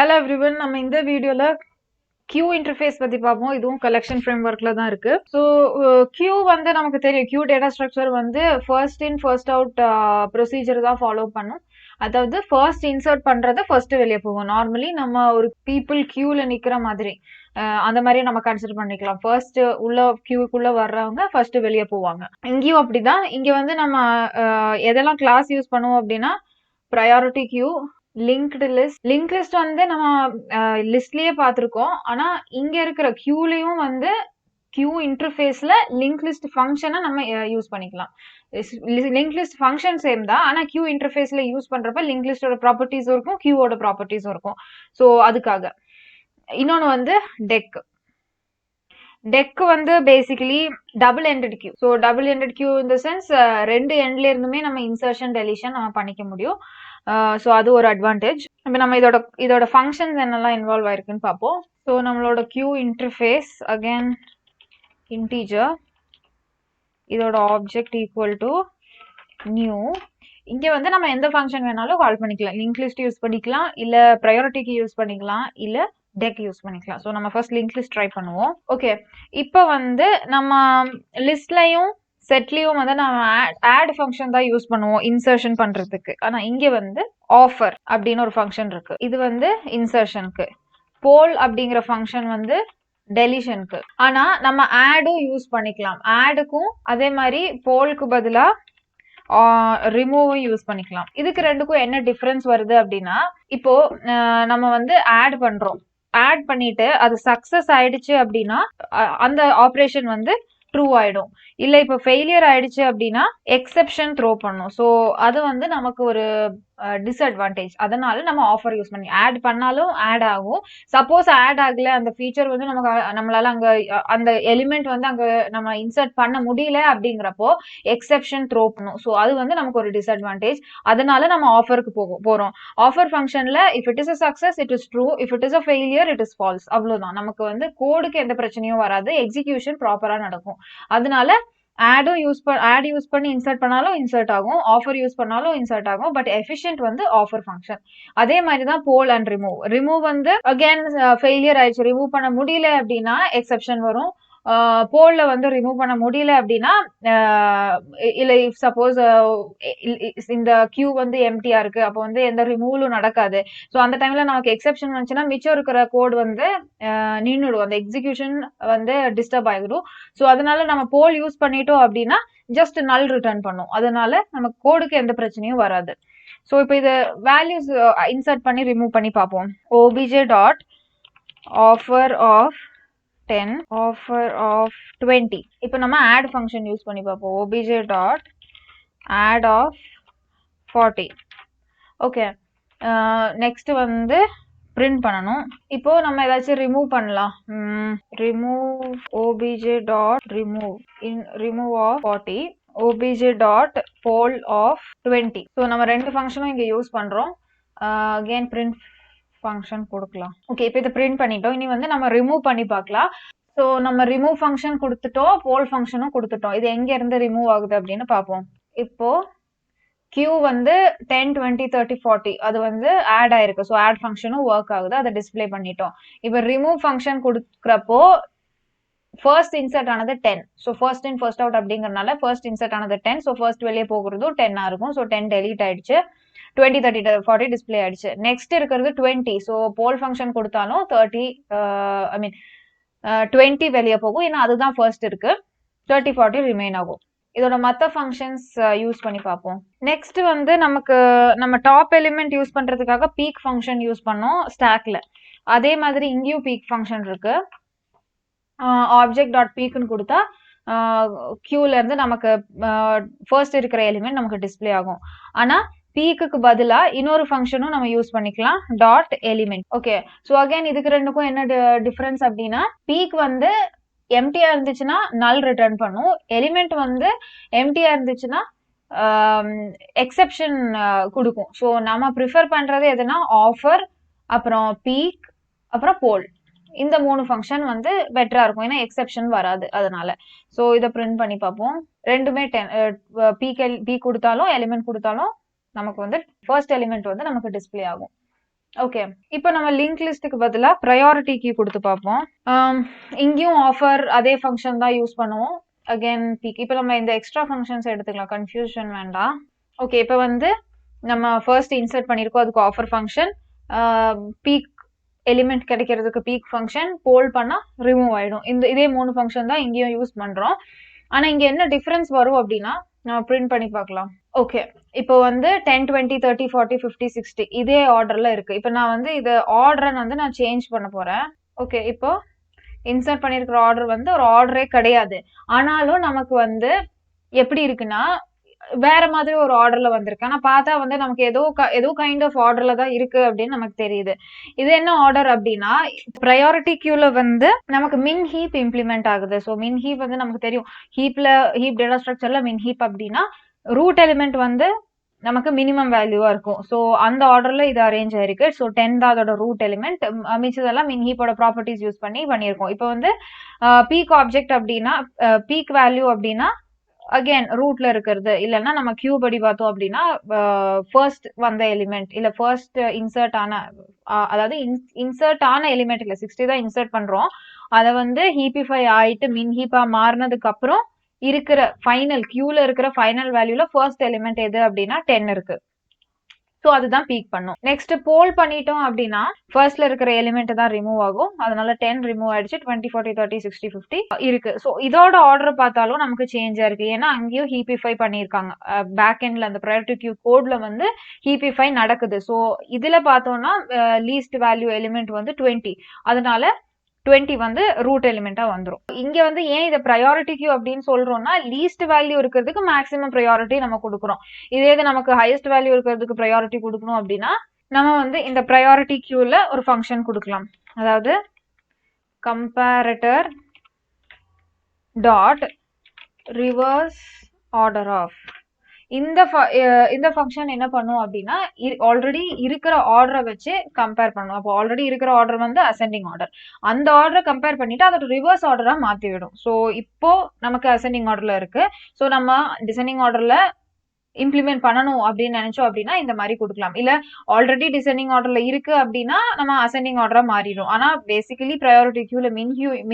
Hello everyone, நம்ம இந்த வீடியோல Q interface பத்தி பார்ப்போம். இதுவும் collection frameworkல தான் இருக்கு. So Q வந்து நமக்கு தெரியும். Q data structure வந்து first in first out procedure தான் follow பண்ணும். அதாவது first insert பண்றது first வெளியே போகும். நார்மலி நம்ம ஒரு people queueல நிக்கிற மாதிரி அந்த மாதிரி நம்ம கன்சிடர் பண்ணிக்கலாம். ஃபர்ஸ்ட் உள்ள கியூக்குள்ள வர்றவங்க ஃபர்ஸ்ட் வெளியே போவாங்க. இங்கேயும் அப்படிதான். இங்க வந்து நம்ம எதெல்லாம் கிளாஸ் யூஸ் பண்ணுவோம் அப்படின்னா ப்ரையாரிட்டி கியூ, லிங்க்டு லிஸ்ட் வந்து நம்ம லிஸ்ட்லயே பார்த்துருக்கோம். ஆனா இங்க இருக்கிற கியூலயும் வந்து கியூ இன்டர்ஃபேஸ்ல லிங்க் லிஸ்ட் ஃபங்க்ஷனை நம்ம யூஸ் பண்ணிக்கலாம். லிங்க் லிஸ்ட் ஃபங்க்ஷன் சேம் தான், ஆனா கியூ இன்டர்ஃபேஸ்ல யூஸ் பண்றப்ப லிங்க் லிஸ்டோட ப்ராப்பர்ட்டிஸும் இருக்கும், கியூவோட ப்ராப்பர்ட்டிஸும் இருக்கும். ஸோ அதுக்காக. இன்னொன்று வந்து டெக் வந்து basically double ended queue. So double ended queue இந்த சென்ஸ் ரெண்டு எண்ட்ல இருந்துமே நம்ம இன்சர்ஷன் டெலிஷன் நம்ம பண்ணிக்க முடியும். ஸோ அது ஒரு அட்வான்டேஜ். இப்போ நம்ம இதோட ஃபங்க்ஷன்ஸ் என்னெல்லாம் இன்வால்வ் ஆயிருக்குன்னு பார்ப்போம். ஸோ நம்மளோட கியூ இன்டர்ஃபேஸ் அகேன் இன்டீஜர், இதோட ஆப்ஜெக்ட் ஈக்குவல் டு நியூ. இங்க வந்து நம்ம எந்த ஃபங்க்ஷன் வேணாலும் கால் பண்ணிக்கலாம். லிங்க் லிஸ்ட் யூஸ் பண்ணிக்கலாம், இல்ல ப்ரையாரிட்டிக்கு யூஸ் பண்ணிக்கலாம், இல்ல டெக் யூஸ் பண்ணிக்கலாம். ஸோ நம்ம ஃபர்ஸ்ட் லிங்க் லிஸ்ட் ட்ரை பண்ணுவோம். ஓகே, இப்போ வந்து நம்ம லிஸ்ட்லயும் செட்லயும் வந்து நம்ம ஆட் ஃபங்க்ஷன் தான் யூஸ் பண்ணுவோம் இன்சர்ஷன் பண்றதுக்கு. ஆனா இங்க வந்து ஆஃபர் அப்படின்னு ஒரு ஃபங்க்ஷன் இருக்கு. இது வந்து இன்சர்ஷனுக்கு. போல் அப்படிங்கிற ஃபங்க்ஷன் வந்து டெலிஷனுக்கு. ஆனா நம்ம ஆடும் யூஸ் பண்ணிக்கலாம். ஆடுக்கும் அதே மாதிரி போலுக்கு பதிலா ரிமூவும் யூஸ் பண்ணிக்கலாம். இதுக்கு ரெண்டுக்கும் என்ன டிஃபரன்ஸ் வருது அப்படின்னா, இப்போ நம்ம வந்து ஆட் பண்றோம், ஆட் பண்ணிட்டு அது சக்சஸ் ஆயிடுச்சு அப்படின்னா அந்த ஆப்ரேஷன் வந்து ட்ரூ ஆயிடும். இல்ல இப்ப ஃபெயிலியர் ஆயிடுச்சு அப்படின்னா எக்ஸெப்ஷன் த்ரோ பண்ணும். ஸோ அது வந்து நமக்கு ஒரு டிஸ்அட்வான்டேஜ். அதனால நம்ம ஆஃபர் யூஸ் பண்ணி ஆட் பண்ணாலும் ஆட் ஆகும். சப்போஸ் ஆட் ஆகல, அந்த ஃபீச்சர் வந்து நம்மளால அங்க அந்த எலிமெண்ட் வந்து அங்க நம்ம இன்சர்ட் பண்ண முடியல அப்படிங்கிறப்போ எக்ஸெப்ஷன் த்ரோ பண்ணும். ஸோ அது வந்து நமக்கு ஒரு டிஸ்அட்வான்டேஜ். அதனால நம்ம ஆஃபருக்கு போறோம். ஆஃபர் ஃபங்க்ஷன்ல if it is a success it is true, if it is a failure it is false. அவ்வளவுதான். நமக்கு வந்து கோடுக்கு எந்த பிரச்சனையும் வராது, எக்ஸிகியூஷன் ப்ராப்பரா நடக்கும். அதனால ஆட் யூஸ் பண்ணி இன்சர்ட் பண்ணாலும் இன்சர்ட் ஆகும், ஆஃபர் யூஸ் பண்ணாலும் இன்சர்ட் ஆகும். பட் எஃபிஷியன்ட் வந்து ஆஃபர் ஃபங்க்ஷன். அதே மாதிரி தான் போல் அண்ட் ரிமூவ் வந்து அகேன் ஃபெயிலியர் ஆயிடுச்சு, ரிமூவ் பண்ண முடியல அப்படின்னா எக்ஸெப்ஷன் வரும். போல்ல வந்து ரிமூவ் பண்ண முடியல அப்படின்னா இல்ல இஃப் சப்போஸ் இந்த கியூ வந்து எம்டியா இருக்கு, அப்போ வந்து எந்த ரிமூவலும் நடக்காது. ஸோ அந்த டைம்ல நமக்கு எக்ஸெப்ஷன் வந்துச்சுன்னா மிச்சம் இருக்கிற கோட் வந்து நின்றுடும், அந்த எக்ஸிகியூஷன் வந்து டிஸ்டர்ப் ஆகிடும். ஸோ அதனால நம்ம போல் யூஸ் பண்ணிட்டோம் அப்படின்னா ஜஸ்ட் நல் ரிட்டர்ன் பண்ணும். அதனால நம்ம கோடுக்கு எந்த பிரச்சனையும் வராது. ஸோ இப்போ இது வேல்யூஸ் இன்சர்ட் பண்ணி ரிமூவ் பண்ணி பார்ப்போம். obj dot offer of 10, offer of 20. இப்போ நம்ம add function யூஸ் பண்ணி பார்ப்போம். obj dot add of 40. Okay, next வந்து பிரிண்ட் பண்ணணும். இப்போ நம்ம ஏதாச்சும் ரிமூவ் பண்ணலாம். Remove obj dot remove of 40, obj dot poll of 20. So நம்ம ரெண்டு ஃபங்க்ஷனும் இங்க யூஸ் பண்றோம். அகெயின் பிரிண்ட் ஃபங்க்ஷன் கொடுக்கலாம். ஓகே, இப்போ இதை பிரிண்ட் பண்ணிட்டோம். இனி வந்து நம்ம ரிமூவ் பண்ணி பார்க்கலாம். ஸோ நம்ம ரிமூவ் ஃபங்க்ஷன் கொடுத்துட்டோம், போல் ஃபங்க்ஷனும் கொடுத்துட்டோம். இது எங்க இருந்து ரிமூவ் ஆகுது அப்படின்னு பார்ப்போம். இப்போ கியூ வந்து 10, 20, 30, 40 அது வந்து ஆட் ஆயிருக்கு. ஸோ ஆட் ஃபங்க்ஷனும் ஒர்க் ஆகுது, அதை டிஸ்பிளே பண்ணிட்டோம். இப்போ ரிமூவ் ஃபங்க்ஷன் கொடுக்குறப்போ ஃபர்ஸ்ட் இன்சர்ட் ஆனது 10. So first in first out அப்படிங்கறதுனால ஃபர்ஸ்ட் இன்சர்ட் ஆனது 10. ஸோ ஃபர்ஸ்ட் வெளியே போகிறதும் 10 இருக்கும். ஸோ 10 டெலீட் ஆயிடுச்சு, 20, 30, 40 டிஸ்பிளே ஆயிடுச்சு. நெக்ஸ்ட் இருக்கிறது 20. ஸோ போல் ஃபங்க்ஷன் கொடுத்தாலும் 30 20 வெளியே போகும், ஏன்னா அதுதான் ஃபர்ஸ்ட் இருக்கு. 30, 40 ரிமைன் ஆகும். இதோட மற்ற ஃபங்க்ஷன்ஸ் யூஸ் பண்ணி பார்ப்போம். நெக்ஸ்ட் வந்து நம்ம டாப் எலிமெண்ட் யூஸ் பண்றதுக்காக பீக் ஃபங்க்ஷன் யூஸ் பண்ணோம் ஸ்டாக்ல. அதே மாதிரி இங்கேயும் பீக் ஃபங்க்ஷன் இருக்கு. ஆப்ஜெக்ட் டாட் பீக்னு கொடுத்தா கியூல இருந்து நமக்கு ஃபர்ஸ்ட் இருக்கிற எலிமெண்ட் நமக்கு டிஸ்பிளே ஆகும். ஆனா பீக்கு பதிலா இன்னொரு ஃபங்க்ஷனும் நம்ம யூஸ் பண்ணிக்கலாம், dot element. Okay, so again இதுக்கு ரெண்டுக்கும் என்ன டிஃபரன்ஸ் அப்படின்னா, பீக் வந்து எம்டியா இருந்துச்சுன்னா நல் ரிட்டர்ன் பண்ணும், எலிமெண்ட் வந்து எம்டியா இருந்துச்சுன்னா எக்ஸெப்ஷன் கொடுக்கும். ஸோ நம்ம ப்ரிஃபர் பண்றது எதுனா ஆஃபர், அப்புறம் பீக், அப்புறம் போல். இந்த மூணு ஃபங்க்ஷன் வந்து பெட்டரா இருக்கும், ஏன்னா எக்ஸெப்ஷன் வராது அதனால. ஸோ இதை பிரிண்ட் பண்ணி பார்ப்போம். ரெண்டுமே பீக் கொடுத்தாலும் எலிமெண்ட் கொடுத்தாலும் நமக்கு வந்து ஃபர்ஸ்ட் எலிமெண்ட் வந்து நமக்கு டிஸ்பிளே ஆகும். ஓகே, இப்போ நம்ம லிங்க் லிஸ்ட்டுக்கு பதிலா ப்ரையாரிட்டி கீ கொடுத்து பார்ப்போம். இங்கேயும் ஆஃபர் அதே ஃபங்க்ஷன் தான் யூஸ் பண்ணுவோம். Again peak. இப்போ நம்ம இந்த எக்ஸ்ட்ரா ஃபங்க்ஷன்ஸ் எடுத்துக்கலாம், கன்ஃபியூஷன் வேண்டாம். ஓகே, இப்போ வந்து நம்ம ஃபர்ஸ்ட் இன்சர்ட் பண்ணியிருக்கோம், அதுக்கு ஆஃபர் ஃபங்க்ஷன், பீக் எலிமெண்ட் கிடைக்கிறதுக்கு பீக் ஃபங்க்ஷன், போல் பண்ணா ரிமூவ் ஆயிடும். இதே 3 ஃபங்க்ஷன் தான் இங்கேயும் யூஸ் பண்றோம். ஆனா இங்க என்ன டிஃபரன்ஸ் வரும் அப்படின்னா, நம்ம பிரிண்ட் பண்ணி பார்க்கலாம். ஓகே, இப்போ வந்து 10 20 30 40 50 60 இதே ஆர்டர்ல இருக்கு. இப்போ நான் வந்து இது ஆர்டரை வந்து நான் சேஞ்ச் பண்ண போறேன். ஓகே, இப்போ இன்சர்ட் பண்ணிருக்கிற ஆர்டர் வந்து ஒரு ஆர்டரே கிடையாது. ஆனாலும் நமக்கு வந்து எப்படி இருக்குன்னா வேற மாதிரி ஒரு ஆர்டர்ல வந்திருக்கு. ஆனா பார்த்தா வந்து நமக்கு ஏதோ கைண்ட் ஆஃப் ஆர்டர்ல தான் இருக்கு அப்படின்னு நமக்கு தெரியுது. இது என்ன ஆர்டர் அப்படின்னா, ப்ரையாரிட்டி கியூல வந்து நமக்கு மின் ஹீப் இம்ப்ளிமெண்ட் ஆகுது. ஸோ மின் ஹீப் வந்து நமக்கு தெரியும், ஹீப் டேட்டா ஸ்ட்ரக்சர்ல மின் ஹீப் அப்படின்னா ரூட் எலிமெண்ட் வந்து நமக்கு மினிமம் வேல்யூவா இருக்கும். ஸோ அந்த ஆர்டர்ல இது அரேஞ்ச் ஆயிருக்கு. ஸோ 10 தான் அதோட ரூட் எலிமெண்ட். மிச்சதெல்லாம் மின் ஹீப்போட ப்ராப்பர்ட்டிஸ் யூஸ் பண்ணி பண்ணியிருக்கோம். இப்போ வந்து பீக் ஆப்ஜெக்ட் அப்படின்னா, பீக் வேல்யூ அப்படின்னா அகைன் ரூட்ல இருக்கிறது, இல்லைன்னா நம்ம கியூ படி பார்த்தோம் அப்படின்னா ஃபர்ஸ்ட் வந்த எலிமெண்ட் இல்ல ஃபர்ஸ்ட் இன்சர்ட் ஆன, அதாவது இன்சர்ட் ஆன எலிமெண்ட் இல்ல 60 தான் இன்சர்ட் பண்றோம், அதை வந்து ஹீபிஃபை ஆயிட்டு மின் ஹீப்பா மாறினதுக்கு அப்புறம் இருக்கிற ஃபைனல் கியூல இருக்கிற ஃபைனல் வேல்யூல ஃபர்ஸ்ட் எலிமெண்ட் எது அப்படின்னா 10 இருக்கு. ஸோ அதுதான் பீக் பண்ணும். நெக்ஸ்ட் போல் பண்ணிட்டோம் அப்படின்னா ஃபர்ஸ்ட்ல இருக்கிற எலிமெண்ட் தான் ரிமூவ் ஆகும். அதனால 10 ரிமூவ் ஆயிடுச்சு. 20 40 30 60 50 இருக்கு. ஸோ இதோட ஆர்டர் பார்த்தாலும் நமக்கு சேஞ்சா இருக்கு. ஏன்னா அங்கேயும் ஹீபிஃபை பண்ணியிருக்காங்க. பேக் எண்ட்ல அந்த ப்ரையாரிட்டி கியூ கோட்ல வந்து ஹீபிஃபை நடக்குது. ஸோ இதுல பார்த்தோம்னா லீஸ்ட் வேல்யூ எலிமெண்ட் வந்து 20. அதனால 20 வந்து ரூட் எலிமெண்டா வந்துரும். இங்க வந்து ஏன் இதை ப்ரையாரிட்டி கியூ அப்படின்னு சொல்றோம்னா, லீஸ்ட் வேல்யூ இருக்கிறதுக்கு மேக்ஸிமம் ப்ரையாரிட்டி நம்ம கொடுக்குறோம். இதே இது நமக்கு ஹையஸ்ட் வேல்யூ இருக்கிறதுக்கு ப்ரையாரிட்டி கொடுக்கணும் அப்படின்னா நம்ம வந்து இந்த ப்ரையாரிட்டி கியூல ஒரு ஃபங்க்ஷன் கொடுக்கலாம். அதாவது comparator dot reverse order of. இந்த ஃபங்க்ஷன் என்ன பண்ணும் அப்படின்னா, ஆல்ரெடி இருக்கிற ஆர்டரை வச்சு கம்பேர் பண்ணும். அப்போ ஆல்ரெடி இருக்கிற ஆர்டர் வந்து அசெண்டிங் ஆர்டர், அந்த ஆர்டரை கம்பேர் பண்ணிட்டு அதோட ரிவர்ஸ் ஆர்டரா மாத்தி விடும். ஸோ இப்போ நமக்கு அசெண்டிங் ஆர்டர்ல இருக்கு. ஸோ நம்ம டிசெண்டிங் ஆர்டர்ல இம்ப்ளிமெண்ட் பண்ணணும் அப்படின்னு நினைச்சோம் அப்படின்னா இந்த மாதிரி கொடுக்கலாம். இல்ல ஆல்ரெடி டிசெண்டிங் ஆர்டர்ல இருக்கு அப்படின்னா நம்ம அசெண்டிங் ஆர்டரா மாறிடும். ஆனா பேசிக்கலி ப்ரையாரிட்டி கியூல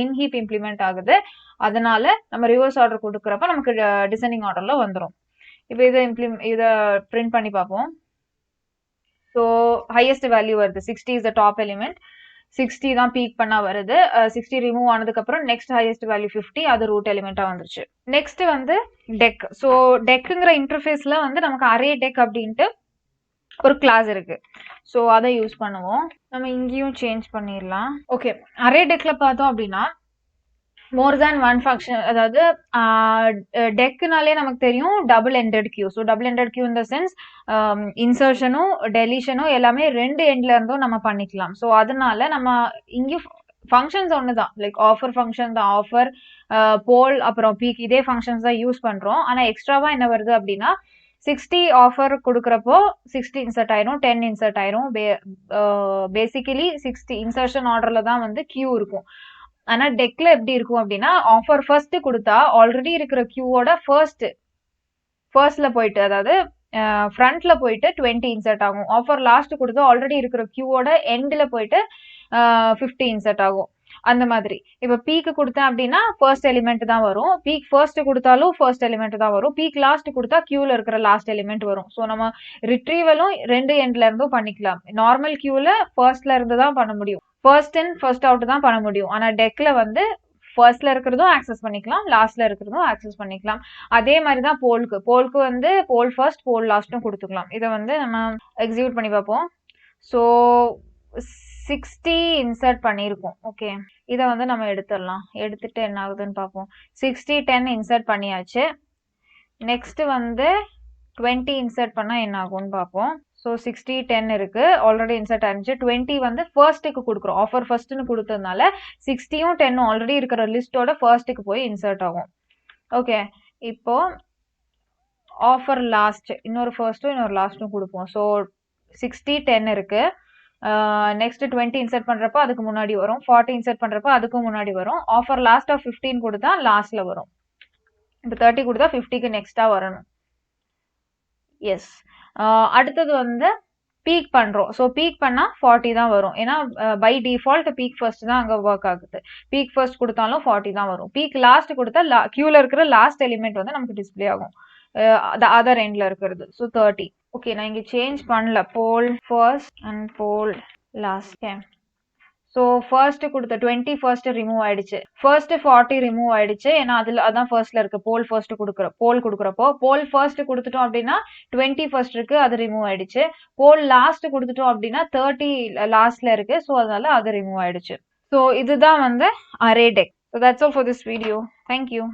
மின் ஹீப் இம்ப்ளிமெண்ட் ஆகுது. அதனால நம்ம ரிவர்ஸ் ஆர்டர் கொடுக்குறப்ப நமக்கு டிசெண்டிங் ஆர்டர்ல வந்துடும். இப்போ இதை பிரிண்ட் பண்ணி பார்ப்போம். ஸோ ஹையஸ்ட் வேல்யூ வருது, 60 இஸ் த டாப் எலிமெண்ட். 60 தான் பீக் பண்ணா வருது. 60 ரிமூவ் ஆனதுக்கு அப்புறம் நெக்ஸ்ட் ஹையஸ்ட் வேல்யூ 50, அது ரூட் எலிமெண்டா வந்துருச்சு. நெக்ஸ்ட் வந்து டெக். ஸோ டெக்குங்கிற இன்டர்ஃபேஸ்ல வந்து நமக்கு அரே டெக் அப்படின்ட்டு ஒரு கிளாஸ் இருக்கு. ஸோ அதை யூஸ் பண்ணுவோம். நம்ம இங்கேயும் சேஞ்ச் பண்ணிடலாம். ஓகே, அரே டெக்ல பார்த்தோம் அப்படின்னா மோர் தேன் ஒன் ஃபங்க்ஷன், அதாவது டெக்குனாலே நமக்கு தெரியும் double ended queue. So double ended queue in the sense இன்சர்ஷனும் டெலிஷனும் எல்லாமே 2 எண்ட்ல இருந்தும் நம்ம பண்ணிக்கலாம். ஸோ அதனால நம்ம இங்கேயும் ஃபங்க்ஷன்ஸ் ஒன்று தான், லைக் ஆஃபர் ஃபங்க்ஷன் தான், ஆஃபர் போல் அப்புறம் பீக் இதே ஃபங்க்ஷன்ஸ் தான் யூஸ் பண்றோம். ஆனா எக்ஸ்ட்ராவா என்ன வருது அப்படின்னா 60 ஆஃபர் கொடுக்குறப்போ 60 இன்சர்ட் ஆயிரும், 10 இன்சர்ட் ஆயிரும். பேசிக்கலி 60 இன்சர்ஷன் ஆர்டர்ல தான் வந்து கியூ இருக்கும். ஆனா டெக்ல எப்படி இருக்கும் அப்படின்னா, ஆஃபர் ஃபர்ஸ்ட் கொடுத்தா ஆல்ரெடி இருக்கிற கியூவோட ஃபர்ஸ்ட்ல போயிட்டு, அதாவது ஃப்ரண்ட்ல போயிட்டு 20 இன்சர்ட் ஆகும். ஆஃபர் லாஸ்ட் கொடுத்தா ஆல்ரெடி இருக்கிற கியூவோட எண்ட்ல போயிட்டு 50 இன்சர்ட் ஆகும். அந்த மாதிரி இப்ப பீக் கொடுத்தேன் அப்படின்னா ஃபர்ஸ்ட் எலிமெண்ட் தான் வரும். பீக் ஃபர்ஸ்ட் கொடுத்தாலும் ஃபர்ஸ்ட் எலிமெண்ட் தான் வரும். பீக் லாஸ்ட் கொடுத்தா கியூல இருக்கிற லாஸ்ட் எலிமெண்ட் வரும். ஸோ நம்ம ரிட்ரீவலும் 2 எண்ட்ல இருந்தும் பண்ணிக்கலாம். நார்மல் கியூல ஃபர்ஸ்ட்ல இருந்து தான் பண்ண முடியும், ஃபர்ஸ்ட் இன் ஃபர்ஸ்ட் அவுட் தான் பண்ண முடியும். ஆனா டெக்ல வந்து ஃபர்ஸ்ட்ல இருக்கிறதும் ஆக்சஸ் பண்ணிக்கலாம், லாஸ்ட்ல இருக்கிறதும் ஆக்சஸ் பண்ணிக்கலாம். அதே மாதிரி தான் போல்க்கு வந்து போல் ஃபர்ஸ்ட் போல் லாஸ்ட்டும் கொடுத்துக்கலாம். இதை வந்து நம்ம எக்ஸிக்யூட் பண்ணி பார்ப்போம். ஸோ 60 இன்சர்ட் பண்ணியிருக்கோம். ஓகே, இதை வந்து நம்ம எடுத்துடலாம். எடுத்துட்டு என்ன ஆகுதுன்னு பார்ப்போம். 60 10 இன்சர்ட் பண்ணியாச்சு. நெக்ஸ்ட் வந்து 20 இன்சர்ட் பண்ணா என்ன ஆகும்னு பார்ப்போம். ஸோ 60 10 இருக்கு, ஆல்ரெடி இன்சர்ட் ஆனிச்சு. 20 வந்து ஃபர்ஸ்ட்டுக்கு கொடுக்குறோம், ஆஃபர் ஃபர்ஸ்ட்னு கொடுத்ததுனால 60யும் 10ம் ஆல்ரெடி இருக்கிற லிஸ்டோட ஃபர்ஸ்ட்டுக்கு போய் இன்சர்ட் ஆகும். ஓகே, இப்போ ஆஃபர் லாஸ்ட் இன்னொரு ஃபர்ஸ்ட்டும் இன்னொரு லாஸ்ட்டும் கொடுப்போம். ஸோ 60 10 இருக்கு. நெக்ஸ்ட் 20 இன்சர்ட் பண்றப்ப அதுக்கு முன்னாடி வரும், 40 இன்சர்ட் பண்றப்ப அதுக்கும் முன்னாடி வரும். ஆஃபர் லாஸ்ட் ஆஃப் 15 கொடுத்தா லாஸ்ட்ல வரும். இப்போ 30 கொடுத்தா 50க்கு நெக்ஸ்டா வரணும். எஸ், அடுத்தது வந்து பீக் பண்றோம். ஸோ பீக் பண்ணா 40 தான் வரும். ஏன்னா பை டிஃபால்ட் பீக் ஃபர்ஸ்ட் தான் அங்க ஒர்க் ஆகுது. பீக் ஃபர்ஸ்ட் கொடுத்தாலும் 40 தான் வரும். பீக் லாஸ்ட் கொடுத்தா கியூல இருக்கிற லாஸ்ட் எலிமெண்ட் வந்து நமக்கு டிஸ்பிளே ஆகும். அதர் எண்ட்ல இருக்கிறது. ஸோ 30. ஓகே, நான் இங்க சேஞ்ச் பண்ணல. Poll first and poll last. So first கொடுத்த 20 ஃபர்ஸ்ட் ரிமூவ் ஆயிடுச்சு. ஃபர்ஸ்ட் 40 ரிமூவ் ஆயிடுச்சு. ஏன்னா அதுல அதான் ஃபர்ஸ்ட்ல இருக்கு. போல் ஃபர்ஸ்ட் கொடுக்குறப்போ போல் ஃபர்ஸ்ட் கொடுத்துட்டோம் அப்படின்னா 20 ஃபர்ஸ்ட் இருக்கு, அது ரிமூவ் ஆயிடுச்சு. போல் லாஸ்ட் கொடுத்துட்டோம் அப்படின்னா 30 லாஸ்ட்ல இருக்கு. ஸோ அதனால அது ரிமூவ் ஆயிடுச்சு. ஸோ இதுதான் வந்து array tech. So that's all for this video. Thank you.